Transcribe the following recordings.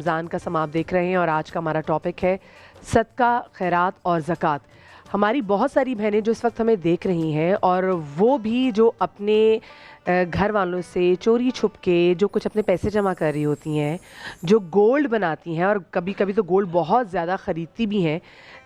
رمضان کا سماعت دیکھ رہے ہیں اور آج کا ہمارا ٹاپک ہے صدقہ خیرات اور زکوٰۃ۔ ہماری بہت ساری بہنیں جو اس وقت ہمیں دیکھ رہی ہیں اور وہ بھی جو اپنے گھر والوں سے چوری چھپ کے جو کچھ اپنے پیسے جمع کر رہی ہوتی ہیں، جو گولڈ بناتی ہیں اور کبھی کبھی تو گولڈ بہت زیادہ خریدتی بھی ہیں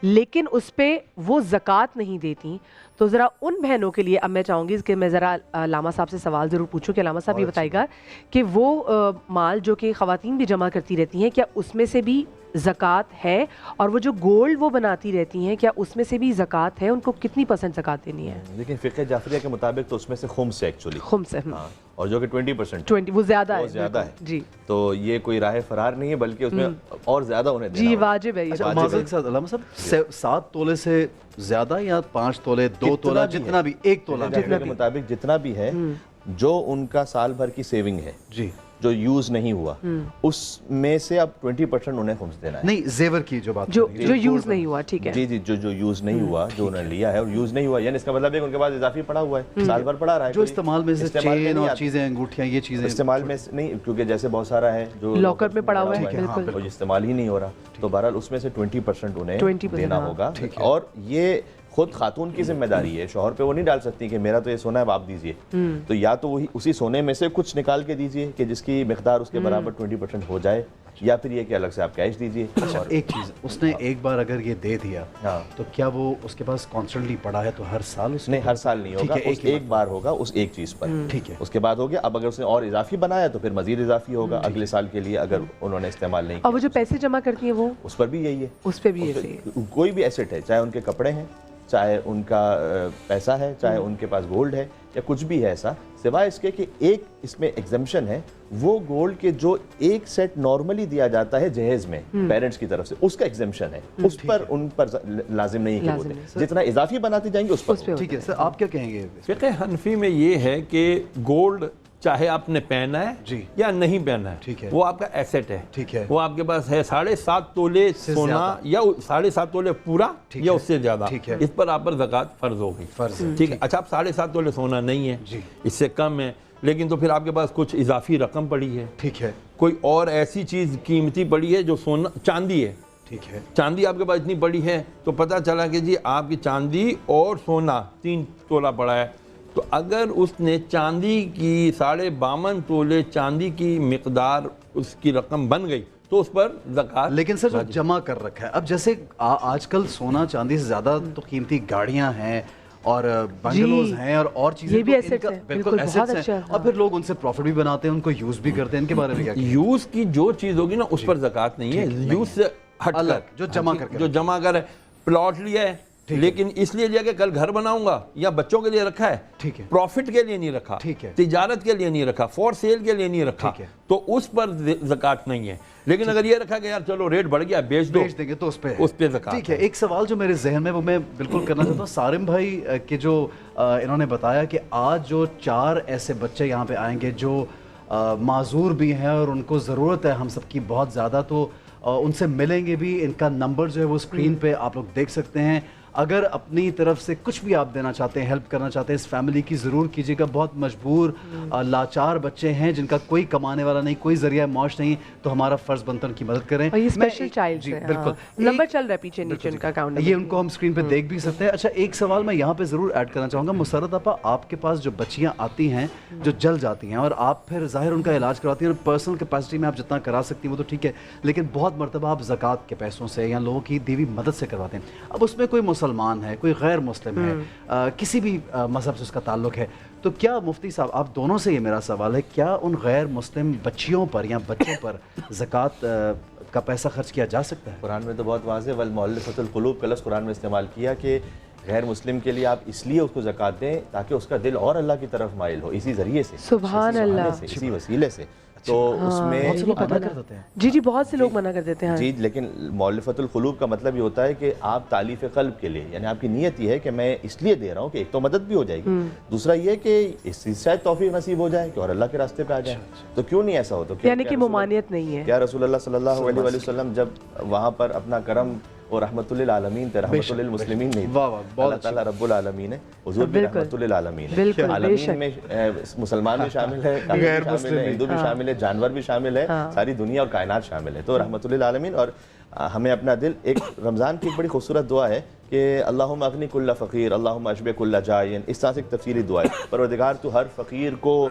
لیکن اس پہ وہ زکوٰۃ نہیں دیتی، تو ذرا ان بہنوں کے لیے اب میں چاہوں گی کہ میں ذرا علامہ صاحب سے سوال ضرور پوچھوں کہ علامہ صاحب یہ بتائے گا کہ وہ مال جو کہ خواتین بھی جمع کرتی رہتی ہیں، کیا اس میں سے بھی زکوٰۃ ہے؟ اور وہ جو گولڈ وہ بناتی رہتی ہیں، کیا اس میں سے بھی زکوٰۃ ہے؟ ان کو کتنی % زکوٰۃ دینی ہے؟ لیکن فقہ جعفریہ کے مطابق تو اس میں سے خمس ہے ایکچولی، خمس ہے، اور جو کہ 20% وہ زیادہ ہے، زیادہ ہے جی، تو یہ کوئی راہ فرار نہیں ہے بلکہ اس میں اور زیادہ انہیں دینا جی ہوگا۔ واجب ہے۔ اچھا معذرت کے ساتھ علامہ صاحب 7 تولے سے زیادہ یا 5 تولے 2 تولہ جتنا بھی 1 تولہ کے مطابق جتنا بھی ہے جو ان کا سال بھر کی سیونگ ہے جی جو یوز نہیں ہوا اس میں سے اب 20% انہیں خمس دینا ہے۔ نہیں زیور کی جو بات جو یوز نہیں ہوا، ٹھیک ہے، جی جی جو یوز نہیں ہوا، جو انہوں نے لیا ہے اور یوز نہیں ہوا، یعنی اس کا مطلب ہے کہ ان کے پاس اضافی پڑا ہوا ہے، سال بھر پڑا رہا ہے، جو استعمال میں سے چین اور چیزیں انگوٹھیاں یہ چیزیں استعمال میں نہیں، کیونکہ جیسے بہت سارا ہے جو لاکر میں پڑا ہوا ہے، بالکل، اور استعمال ہی نہیں ہو رہا، تو بہرحال اس میں سے 20% انہیں دینا ہوگا۔ اور یہ خود خاتون کی ذمہ داری ہے، شوہر پہ وہ نہیں ڈال سکتی کہ میرا تو یہ سونا ہے آپ دیجئے، تو یا تو وہی اسی سونے میں سے کچھ نکال کے دیجئے کہ جس کی مقدار اس کے برابر 20% ہو جائے، یا پھر یہ کہ الگ سے آپ کیش دیجئے۔ اچھا ایک چیز، اس نے ایک بار اگر یہ دے دیا تو کیا وہ اس کے پاس کانسٹنٹلی پڑا ہے تو ہر سال اس نہیں، ہر سال نہیں ہوگا، ایک بار ہوگا اس ایک چیز پر، ٹھیک ہے، اس کے بعد ہو گیا۔ اب اگر اس نے اور اضافی بنایا تو پھر مزید اضافی ہوگا اگلے سال کے لیے اگر انہوں نے استعمال نہیں کیا۔ اور وہ جو پیسے جمع کرتی ہیں وہ اس پر بھی یہی ہے، اس پہ بھی ایسے کوئی بھی ایسٹ ہے، چاہے ان کے کپڑے ہیں، چاہے ان کا پیسہ ہے، چاہے ان کے پاس گولڈ ہے یا کچھ بھی ہے ایسا، سوائے اس کے کہ ایک اس میں ایگزمپشن ہے، وہ گولڈ کے جو ایک سیٹ نارملی دیا جاتا ہے جہیز میں پیرنٹس کی طرف سے، اس کا ایگزمپشن ہے، اس پر ان پر لازم نہیں کہ وہ دیں، جتنا اضافی بناتی جائیں گے اس پر۔ ٹھیک ہے سر، آپ کیا کہیں گے؟ فقہ حنفی میں یہ ہے کہ گولڈ چاہے آپ نے پہنا ہے یا نہیں پہنا ہے، وہ آپ کا ایسٹ ہے، ٹھیک ہے، وہ آپ کے پاس ہے 7.5 تولے سونا یا 7.5 تولے پورا یا اس سے زیادہ، اس پر آپ پر زکوٰۃ فرض ہوگی، ٹھیک ہے۔ اچھا اب 7.5 تولے سونا نہیں ہے، اس سے کم ہے، لیکن تو پھر آپ کے پاس کچھ اضافی رقم پڑی ہے، ٹھیک ہے، کوئی اور ایسی چیز قیمتی پڑی ہے جو سونا چاندی ہے، ٹھیک ہے، چاندی آپ کے پاس اتنی پڑی ہے تو پتہ چلا کہ جی آپ کی چاندی اور سونا 3 تولہ پڑا ہے، تو اگر اس نے چاندی کی 52.5 تولے چاندی کی مقدار اس کی رقم بن گئی تو اس پر زکوٰۃ۔ لیکن سر جو جمع کر رکھا ہے، اب جیسے آج کل سونا چاندی سے زیادہ تو قیمتی گاڑیاں ہیں اور بنگلوز ہیں اور چیزیں، یہ بھی ایسٹ ہیں، بالکل ایسٹس ہیں، اور پھر لوگ ان سے پروفٹ بھی بناتے ہیں، ان کو یوز بھی کرتے ہیں، ان کے بارے میں کیا؟ یوز کی جو چیز ہوگی نا اس پر زکوٰۃ نہیں ہے، یوز سے ہٹ کر جو جمع کر پلاٹ لیا ہے لیکن اس لیے لیا کہ کل گھر بناؤں گا یا بچوں کے لیے رکھا ہے، ٹھیک ہے، پروفٹ کے لیے نہیں رکھا، ٹھیک ہے، تجارت کے لیے نہیں رکھا، فور سیل کے لیے نہیں رکھا، تو اس پر زکوٰۃ نہیں ہے۔ لیکن اگر یہ رکھا کہ یار چلو ریٹ بڑھ گیا بیچ دیں گے تو اس پہ زکوٰۃ۔ ٹھیک ہے، ایک سوال جو میرے ذہن میں وہ میں بالکل کرنا چاہتا ہوں، سارم بھائی کے جو انہوں نے بتایا کہ آج جو 4 ایسے بچے یہاں پہ آئیں گے جو معذور بھی ہیں اور ان کو ضرورت ہے ہم سب کی بہت زیادہ، تو ان سے ملیں گے بھی، ان کا نمبر جو ہے وہ اسکرین پہ آپ لوگ دیکھ سکتے ہیں۔ اگر اپنی طرف سے کچھ بھی آپ دینا چاہتے ہیں، ہیلپ کرنا چاہتے ہیں اس فیملی کی، ضرور کیجیے گا۔ بہت مجبور لاچار بچے ہیں جن کا کوئی کمانے والا نہیں، کوئی ذریعہ معاش نہیں، تو ہمارا فرض بنتا ہے ان کی مدد کریں۔ اور یہ اسپیشل چائلڈ ہے، بالکل نمبر چل رہا ہے پیچھے نیچے ان کا اکاؤنٹ، یہ ان کو ہم اسکرین پہ دیکھ بھی سکتے ہیں۔ اچھا ایک سوال میں یہاں پہ ضرور ایڈ کرنا چاہوں گا، مسرت آپا، آپ کے پاس جو بچیاں آتی ہیں جو جل جاتی ہیں اور آپ پھر ظاہر ان کا علاج کرواتی ہیں، پرسنل کیپیسٹی میں آپ جتنا کرا سکتی ہیں وہ تو ٹھیک ہے، لیکن بہت مرتبہ آپ زکوٰۃ کے پیسوں سے یا لوگوں کی دیوی مدد سے کرواتے ہیں۔ اب اس میں کوئی مسلمان ہے، کوئی غیر مسلم ہے، کسی بھی مذہب سے اس کا تعلق ہے، تو کیا مفتی صاحب آپ دونوں سے یہ میرا سوال ہے، کیا ان غیر مسلم بچیوں پر یا بچوں پر زکوٰۃ کا پیسہ خرچ کیا جا سکتا ہے؟ قرآن میں تو بہت واضح والمؤلفۃ القلوب کا لفظ قرآن میں استعمال کیا کہ غیر مسلم کے لیے آپ اس لیے اس کو زکوٰۃ دیں تاکہ اس کا دل اور اللہ کی طرف مائل ہو، اسی ذریعے سے، سبحان اللہ، اسی وسیلے سے۔ تو اس میں جی بہت سے لوگ منع کر دیتے ہیں، جی، لیکن مؤلفۃ القلوب کا مطلب یہ ہوتا ہے کہ آپ تالیف قلب کے لیے، یعنی آپ کی نیت یہ ہے کہ میں اس لیے دے رہا ہوں کہ ایک تو مدد بھی ہو جائے گی، دوسرا یہ کہ اس سے شاید توفیق نصیب ہو جائے کہ اور اللہ کے راستے پہ آ جائے، تو کیوں نہیں ایسا ہو؟ تو یعنی کہ ممانعت نہیں ہے۔ کیا رسول اللہ صلی اللہ علیہ وسلم جب وہاں پر اپنا کرم وہ رحمت للعالمین تھے, رحمت للمسلمین نہیں واہ واہ, تھے. بہت اللہ تعالیٰ رب العالمین ہے, حضور بھی رحمت للعالمین ہے. عالمین میں مسلمان بھی شامل ہے, کافر بھی شامل ہے, ہندو بھی شامل ہے, جانور بھی شامل ہے, ساری دنیا اور کائنات شامل ہے. تو رحمت للعالمین. اور ہمیں اپنا دل, ایک رمضان کی ایک بڑی خوبصورت دعا ہے کہ اللہم اغنی کل فقیر اللہم اشبع کل جائع, اس طرح سے ایک تفسیری دعا ہے, پروردگار تو ہر فقیر کو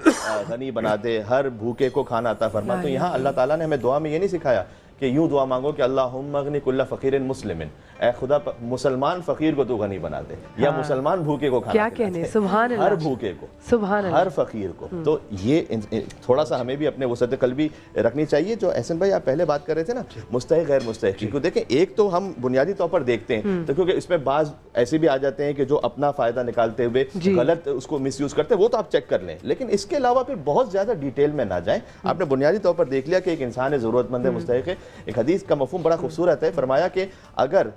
غنی بنا دے, ہر بھوکے کو کھانا عطا فرما. تو یہاں اللہ تعالیٰ نے ہمیں دعا میں یہ نہیں سکھایا کہ یوں دعا مانگو کہ اللہم اغنی کل فقیر مسلم, اے خدا مسلمان فقیر کو تو غنی بنا دے, یا مسلمان بھوکے کو کھانا کیا کہنے, سبحان اللہ, ہر بھوکے کو, سبحان اللہ, ہر فقیر کو. تو یہ تھوڑا سا ہمیں بھی اپنے وسعت قلبی رکھنی چاہیے. جو احسن بھائی آپ پہلے بات کر رہے تھے نا مستحق غیر مستحق کی, دیکھیں ایک تو ہم بنیادی طور پر دیکھتے ہیں تو کیونکہ اس میں بعض ایسے بھی آ جاتے ہیں کہ جو اپنا فائدہ نکالتے ہوئے غلط اس کو مس یوز کرتے ہیں, وہ تو آپ چیک کر لیں. لیکن اس کے علاوہ پھر بہت زیادہ ڈیٹیل میں نہ جائیں. آپ نے بنیادی طور پر دیکھ لیا کہ ایک انسان ہے, ضرورت مند ہے, مستحق ہے. ایک حدیث کا مفہوم بڑا خوبصورت ہے, فرمایا کہ اگر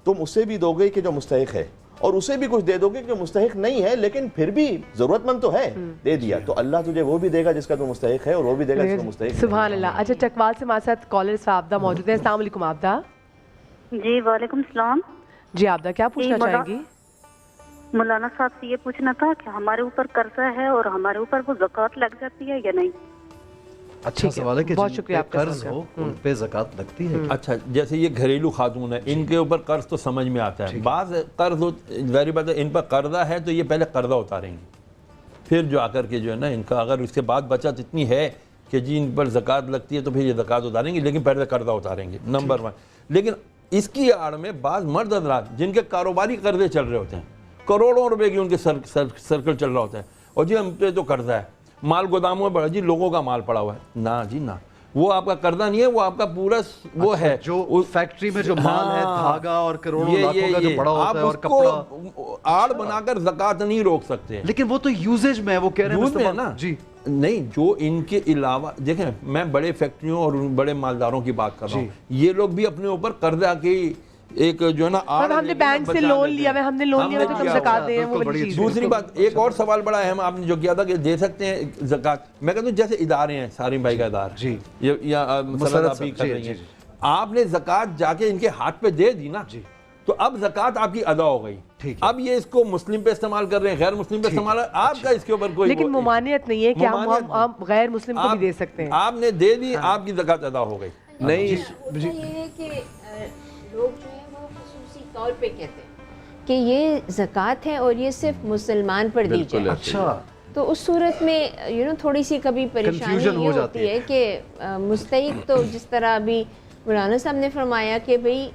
تم اسے بھی دو گے کہ جو مستحق ہے اور اسے بھی کچھ دے دو گے کہ مستحق نہیں ہے لیکن پھر بھی ضرورت مند تو ہے, دے دیا, تو اللہ تجھے وہ بھی دے گا جس کا تو مستحق ہے اور وہ بھی دے گا جس کا مستحق ہے. سبحان اللہ. اچھا چکوال سے ہمارے ساتھ کالر عابدہ موجود ہیں. السلام علیکم عابدہ. جی وعلیکم السلام. جی عابدہ کیا پوچھنا چاہیں گی؟ مولانا صاحب سے یہ پوچھنا تھا کہ ہمارے اوپر قرضہ ہے اور ہمارے اوپر وہ زکوٰۃ لگ جاتی ہے یا نہیں؟ اچھا سوال ہے کہ بہت جن شکریہ پہ آپ کا قرض ہو ان پہ زکوٰۃ لگتی ہے. اچھا جیسے یہ گھریلو خاتون ہے, ان کے اوپر قرض تو سمجھ میں آتا ہے. بعض قرض ظاہری بات ہے ان پر قرضہ ہے تو یہ پہلے قرضہ اتاریں گے, پھر جو آ کر کے جو ہے نا ان کا اگر اس کے بعد بچت اتنی ہے کہ جی ان پر زکوٰۃ لگتی ہے تو پھر یہ زکوٰۃ اتاریں گے, لیکن پہلے قرضہ اتاریں گے, نمبر 1. لیکن اس کی آڑ میں بعض مرد حضرات جن کے کاروباری قرضے چل رہے ہوتے ہیں, کروڑوں روپے کی ان کے سرکل چل رہا ہوتا ہے, اور جی ہم پہ تو قرضہ ہے, مال گوداموں میں بڑا, جی لوگوں کا مال پڑا ہوا ہے. نہ جی نہ, وہ آپ کا قرضہ نہیں ہے, وہ آپ کا پورا وہ ہے جو فیکٹری میں جو مال ہے, دھاگا اور کروڑوں لاکھوں کا جو بڑا ہوتا ہے اور کپڑا, آپ اس کو آڑ بنا کر زکوٰۃ نہیں روک سکتے. لیکن وہ تو یوزیج میں ہے, وہ کہہ رہے ہیں نا جی نہیں, جو ان کے علاوہ دیکھیں میں بڑے فیکٹریوں اور بڑے مالداروں کی بات کر رہا ہوں, یہ لوگ بھی اپنے اوپر قرضہ کی ایک جو ہے نا ہم نے بینک سے لون لیا, ہم نے لون لیا تو تم زکوٰۃ دیں, وہ بڑی چیز. دوسری بات ایک اور سوال بڑا اہم آپ نے جو کیا تھا کہ دے سکتے ہیں زکوٰۃ, میں کہتا ہوں جیسے ادارے ہیں, سارم بھائی کا ادارہ جی یا مسرت آپ ہی کر رہی ہیں, آپ نے زکوٰۃ جا کے ان کے ہاتھ پہ دے دی نا, تو اب زکوٰۃ آپ کی ادا ہو گئی. اب یہ اس کو مسلم پہ استعمال کر رہے ہیں, غیر مسلم پہ استعمال, آپ کا اس کے اوپر کوئی لیکن ممانعت نہیں ہے کہ ہم غیر مسلم کو بھی دے سکتے ہیں. آپ نے دے دی, آپ کی زکوٰۃ ادا ہو گئی. نہیں یہ ہے کہ لوگ جو ہے وہ خصوصی طور پہ کہتے ہیں کہ یہ زکوٰۃ ہے اور یہ صرف مسلمان پر دی جائے. اچھا تو اس صورت میں تھوڑی سی کبھی پریشانی یہ ہوتی ہے کہ مستحق تو جس طرح ابھی مولانا صاحب نے فرمایا کہ بھئی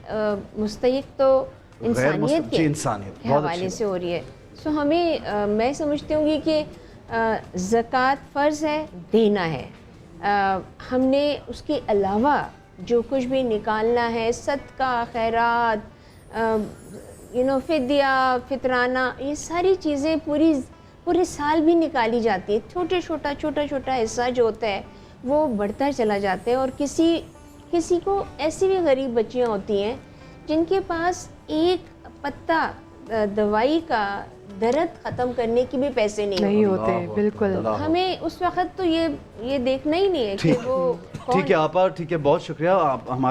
مستحق تو انسانیت کے حوالے سے ہو رہی ہے. سو ہمیں میں سمجھتی ہوں گی کہ زکوٰۃ فرض ہے, دینا ہے. ہم نے اس کے علاوہ جو کچھ بھی نکالنا ہے, صدقہ, خیرات, فدیہ, فطرانہ, یہ ساری چیزیں پورے سال بھی نکالی جاتی ہے. چھوٹا چھوٹا حصہ جو ہوتا ہے وہ بڑھتا چلا جاتا ہے. اور کسی کو ایسی بھی غریب بچیاں ہوتی ہیں جن کے پاس ایک پتا دوائی کا درد ختم کرنے کی بھی پیسے نہیں ہوتے. بالکل, ہمیں اس وقت تو یہ دیکھنا ہی نہیں ہے کہ وہ ٹھیک ہے آپا, ٹھیک ہے, بہت شکریہ. آپ